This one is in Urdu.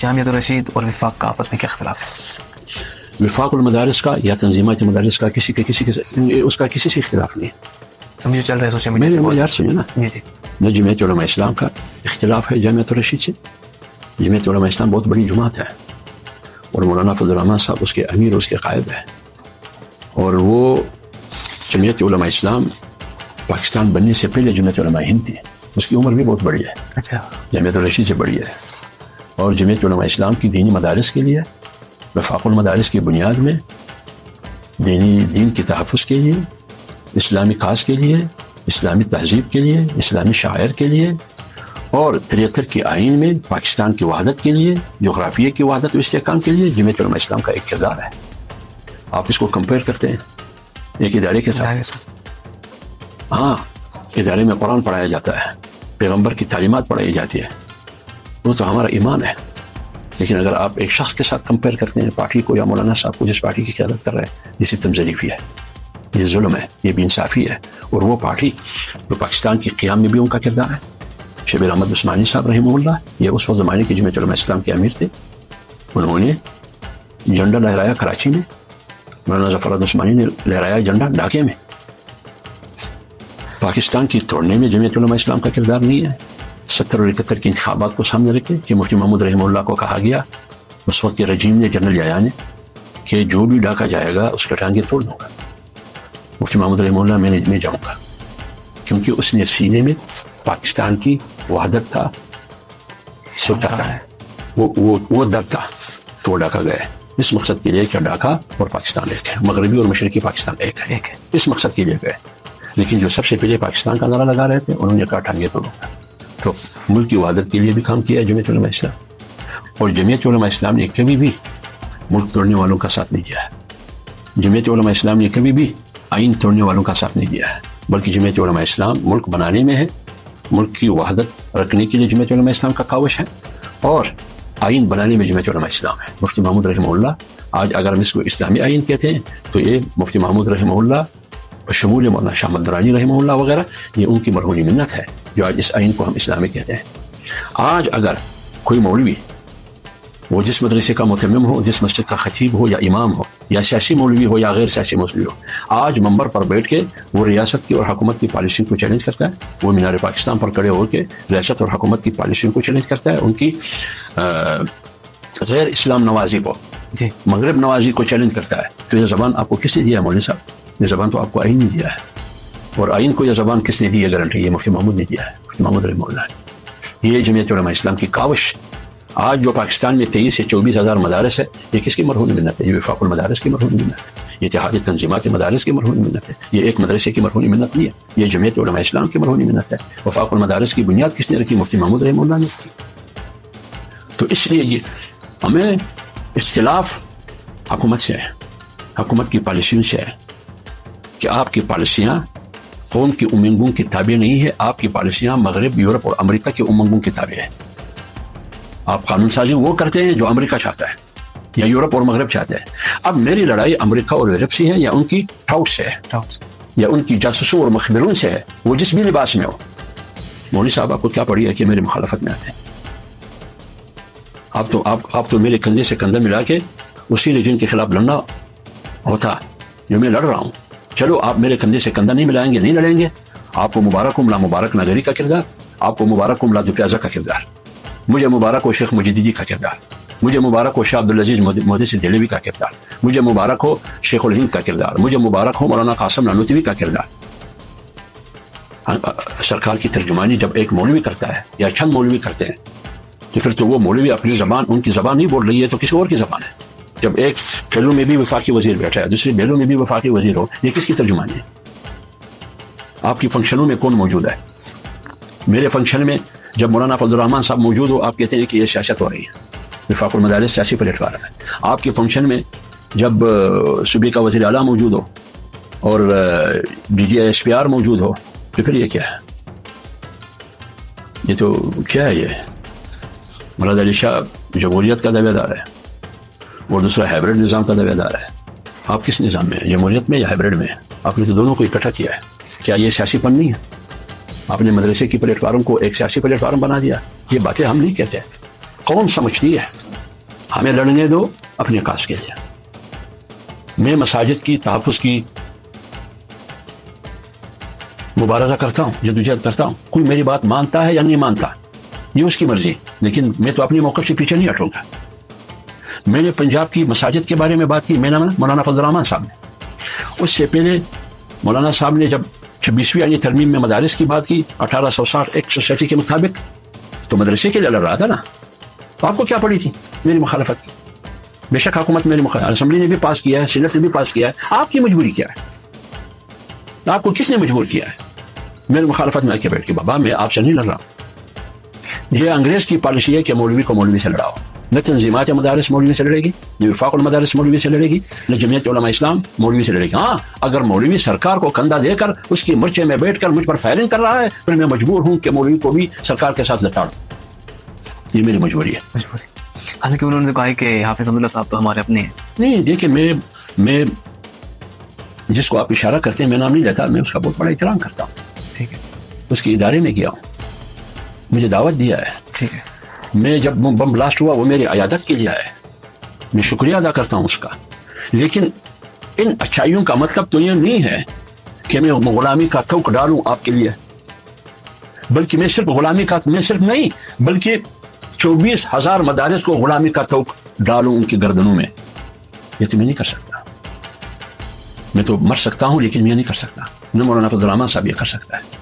جامعۃ الرشید اور وفاق کا آپس میں کیا اختلاف ہے؟ وفاق المدارس کا یا تنظیمات مدارس کا کسی اس کا کسی سے اختلاف نہیں ہے. جو چل رہے ہیں سوشل میں میڈیا یار سنیں نا, جی نہ جمعیت علماء اسلام کا اختلاف ہے جامعۃ الرشید سے. جمعیت علماء اسلام بہت بڑی جماعت ہے اور مولانا فضل الرحمان صاحب اس کے امیر اور اس کے قائد ہیں, اور وہ جمعیت علماء اسلام پاکستان بننے سے پہلے جمعیت علماء ہند تھی, اس کی عمر بھی بہت بڑی ہے, اچھا جامعۃ الرشید سے بڑی ہے. اور جمعیت علماء اسلام کی دینی مدارس کے لیے, وفاق المدارس کی بنیاد میں دین کے تحفظ کے لیے, اسلامی کاز کے لیے, اسلامی تہذیب کے لیے, اسلامی شاعر کے لیے, اور 73 کے آئین میں پاکستان کی وحدت کے لیے, جغرافیہ کی وحدت و استحکام کے لیے جمعیت علماء اسلام کا ایک کردار ہے. آپ اس کو کمپیئر کرتے ہیں ایک ادارے کے ساتھ. ہاں, ادارے میں قرآن پڑھایا جاتا ہے, پیغمبر کی تعلیمات پڑھائی جاتی ہے, وہ تو ہمارا ایمان ہے. لیکن اگر آپ ایک شخص کے ساتھ کمپیئر کرتے ہیں پارٹی کو یا مولانا صاحب کو جس پارٹی کی قیادت کر رہے ہیں, یہ ستم ظریفی ہے, یہ ظلم ہے, یہ بے انصافی ہے. اور وہ پارٹی جو پاکستان کی قیام میں بھی ان کا کردار ہے. شبیر احمد عثمانی صاحب رحمہ اللہ, یہ اس وقت زمانے کے جمعیت علماء اسلام کے امیر تھے. انہوں نے جھنڈا لہرایا کراچی میں, مولانا ظفر عثمانی نے لہرایا جھنڈا ڈھاکے میں. پاکستان کی توڑنے میں جمعیت علماء اسلام کا کردار نہیں ہے. 70 اور 71 کے انتخابات کو سامنے رکھے کہ مفتی محمود رحمہ اللہ کو کہا گیا اس وقت کے رجیم نے, جنرل یحییٰ نے, کہ جو بھی ڈاکہ جائے گا اس کا ٹانگیں توڑ دوں گا. مفتی محمود رحمہ اللہ میں جاؤں گا, کیونکہ اس نے سینے میں پاکستان کی وحدت تھا, سوچا تھا, وہ درد تھا, تو وہ ڈاکہ گئے اس مقصد کے لیے کہ ڈاکہ اور پاکستان ایک ہے, مغربی اور مشرقی پاکستان ایک ہے, اس مقصد کے لیے گئے. لیکن جو سب سے پہلے پاکستان کا نعرہ لگا رہے تھے انہوں نے کہا ٹانگیں توڑوں گا. تو ملک کی وحدت کے لیے بھی کام کیا ہے جمعیت علماء اسلام, اور جمعیت علماء اسلام نے کبھی بھی ملک توڑنے والوں کا ساتھ نہیں دیا ہے. جمعیت علماء اسلام نے کبھی بھی آئین توڑنے والوں کا ساتھ نہیں دیا ہے, بلکہ جمعیت علماء اسلام ملک بنانے میں ہے, ملک کی وحدت رکھنے کے لیے جمعیت علماء اسلام کا کاوش ہے, اور آئین بنانے میں جمعیت علماء اسلام ہے. مفتی محمود رحمہ اللہ, آج اگر ہم اس کو اسلامی آئین کہتے ہیں تو یہ مفتی محمود رحمہ اللہ شمول مولانا شاہ محمد درانی رحمہ اللہ وغیرہ, یہ ان کی مرہونی منت ہے جو آج اس آئین کو ہم اسلامی کہتے ہیں. آج اگر کوئی مولوی وہ جس مدرسے کا متمم ہو, جس مسجد کا خطیب ہو یا امام ہو, یا سیاسی مولوی ہو یا غیر سیاسی مولوی ہو, آج منبر پر بیٹھ کے وہ ریاست کی اور حکومت کی پالیسی کو چیلنج کرتا ہے, وہ مینار پاکستان پر کھڑے ہو کے ریاست اور حکومت کی پالیسیوں کو چیلنج کرتا ہے, ان کی غیر اسلام نوازی کو, مغرب نوازی کو چیلنج کرتا ہے. تو یہ زبان آپ کو کس نے دیا ہے مولوی صاحب؟ یہ زبان تو آپ کو آئین نے دیا ہے, اور آئین کو یہ زبان کس نے دی ہے گارنٹی؟ یہ مفتی محمود نے دیا ہے, مفتی محمود رحمہ اللہ نے. یہ جمعیت علماء اسلام کی کاوش. آج جو پاکستان میں 23 سے 24 ہزار مدارس ہے, یہ کس کی مرہون منت ہے؟ یہ وفاق المدارس کی مرہون منت ہے, یہ اتحادی تنظیمات مدارس کی مرہون منت ہے, یہ ایک مدرسے کی مرہون منت نہیں ہے, یہ جمعیت علماء اسلام کی مرہون منت ہے. وفاق المدارس کی بنیاد کس نے رکھی؟ مفتی محمود رحمہ اللہ نے کی. تو اس لیے یہ ہمیں اختلاف حکومت سے ہے, حکومت کی پالیسیوں سے ہے, کہ آپ کی پالیسیاں قوم کی امنگوں کی تابع نہیں ہے, آپ کی پالیسیاں مغرب, یورپ اور امریکہ کی امنگوں کی تابع ہے. آپ قانون سازی وہ کرتے ہیں جو امریکہ چاہتا ہے یا یورپ اور مغرب چاہتے ہیں. اب میری لڑائی امریکہ اور یورپ سے ہے, یا ان کی ٹاؤٹ سے ہے, یا ان کی جاسوسوں اور مخبرون سے ہے, وہ جس بھی لباس میں ہو. مولوی صاحب آپ کو کیا پڑی ہے کہ میری مخالفت میں آتے ہیں؟ آپ تو میرے کندھے سے کندھا ملا کے اسی ریجن کے خلاف لڑنا ہوتا جو میں لڑ رہا ہوں. چلو آپ میرے کندھے سے کندھا نہیں ملائیں گے, نہیں لڑیں گے. آپ کو مبارک ہو ملا مبارک نگری کا کردار, آپ کو مبارک ہو ملا دوپیازا کا کردار, مجھے مبارک ہو شیخ مجددی کا کردار, مجھے مبارک ہو شاہ عبدالعزیز محدث دہلوی کا کردار, مجھے مبارک ہو شیخ الہند کا کردار, مجھے مبارک ہو مولانا قاسم نانوتوی کا کردار. سرکار کی ترجمانی جب ایک مولوی کرتا ہے یا چند مولوی کرتے ہیں, تو پھر تو وہ مولوی اپنی زبان, ان کی زبان نہیں بول رہی ہے تو کسی اور کی زبان ہے. جب ایک پھیلو میں بھی وفاقی وزیر بیٹھا ہے, دوسری بیلو میں بھی وفاقی وزیر ہو, یہ کس کی ترجمانی ہے؟ آپ کی فنکشنوں میں کون موجود ہے؟ میرے فنکشن میں جب مولانا فضل الرحمان صاحب موجود ہو, آپ کہتے ہیں کہ یہ سیاست ہو رہی ہے, وفاق المدارس سیاسی پلیٹ فارم ہے. آپ کے فنکشن میں جب صوبے کا وزیر اعلیٰ موجود ہو اور D G S P R موجود ہو, تو پھر یہ کیا ہے؟ یہ تو کیا ہے؟ یہ مراد علی شاہ جمہوریت کا دعوے دار ہے اور دوسرا ہائبرڈ نظام کا دعوے دار ہے. آپ کس نظام میں ہیں, جمہوریت میں یا ہائبرڈ میں؟ آپ نے تو دونوں کو اکٹھا کیا ہے. کیا یہ سیاسی پن نہیں ہے؟ آپ نے مدرسے کی پلیٹ فارم کو ایک سیاسی پلیٹ فارم بنا دیا. یہ باتیں ہم نہیں کہتے, قوم سمجھتی ہے. ہمیں لڑنے دو اپنے کاز کے لیے. میں مساجد کی تحفظ کی مبارزہ کرتا ہوں, جدوجہد کرتا ہوں. کوئی میری بات مانتا ہے یا نہیں مانتا یہ اس کی مرضی, لیکن میں تو اپنی موقف سے پیچھے نہیں ہٹوں گا. میں نے پنجاب کی مساجد کے بارے میں بات کی, میں نے مولانا فضل الرحمان صاحب نے. اس سے پہلے مولانا صاحب نے جب 26ویں آئینی ترمیم میں مدارس کی بات کی 1860 ایکٹ سوسائٹی کے مطابق, تو مدرسے کے لیے لڑ رہا تھا نا. تو آپ کو کیا پڑی تھی میری مخالفت کی؟ بے شک حکومت میری مخالفت, اسمبلی نے بھی پاس کیا ہے, سینٹ نے بھی پاس کیا ہے. آپ کی مجبوری کیا ہے؟ آپ کو کس نے مجبور کیا ہے میری مخالفت میں آ کے بیٹھ کے؟ بابا میں آپ سے نہیں لڑ رہا ہوں. یہ انگریز کی پالیسی ہے کہ مولوی کو مولوی سے لڑاؤ. نہ تنظیمات مدارس مولوی سے لڑے گی, نہ وفاق المدارس مولوی سے لڑے گی, نہ جمعیت علماء اسلام مولوی سے لڑے گی. ہاں اگر مولوی سرکار کو کندھا دے کر اس کی مرچے میں بیٹھ کر مجھ پر فائرنگ کر رہا ہے, پھر میں مجبور ہوں کہ مولوی کو بھی سرکار کے ساتھ لتاڑ دوں. یہ میری مجبوری ہے. حالانکہ انہوں نے کہا ہے کہ حافظ حمد اللہ صاحب تو ہمارے اپنے ہیں. نہیں دیکھیے, میں جس کو آپ اشارہ کرتے ہیں میں نام نہیں لیتا, میں اس کا بہت بڑا احترام کرتا ہوں. ٹھیک ہے, اس کے ادارے میں گیا ہوں, مجھے دعوت دیا ہے. ٹھیک ہے, میں جب بم بلاسٹ ہوا وہ میری عیادت کے لیے آئے, میں شکریہ ادا کرتا ہوں اس کا. لیکن ان اچھائیوں کا مطلب تو یہ نہیں ہے کہ میں غلامی کا تھوک ڈالوں آپ کے لیے, بلکہ میں صرف غلامی کا میں صرف نہیں بلکہ 24,000 مدارس کو غلامی کا تھوک ڈالوں ان کی گردنوں میں. یہ تو میں نہیں کر سکتا. میں تو مر سکتا ہوں لیکن میں نہیں کر سکتا. نہ مولانا فضل الرحمان صاحب یہ کر سکتا ہے.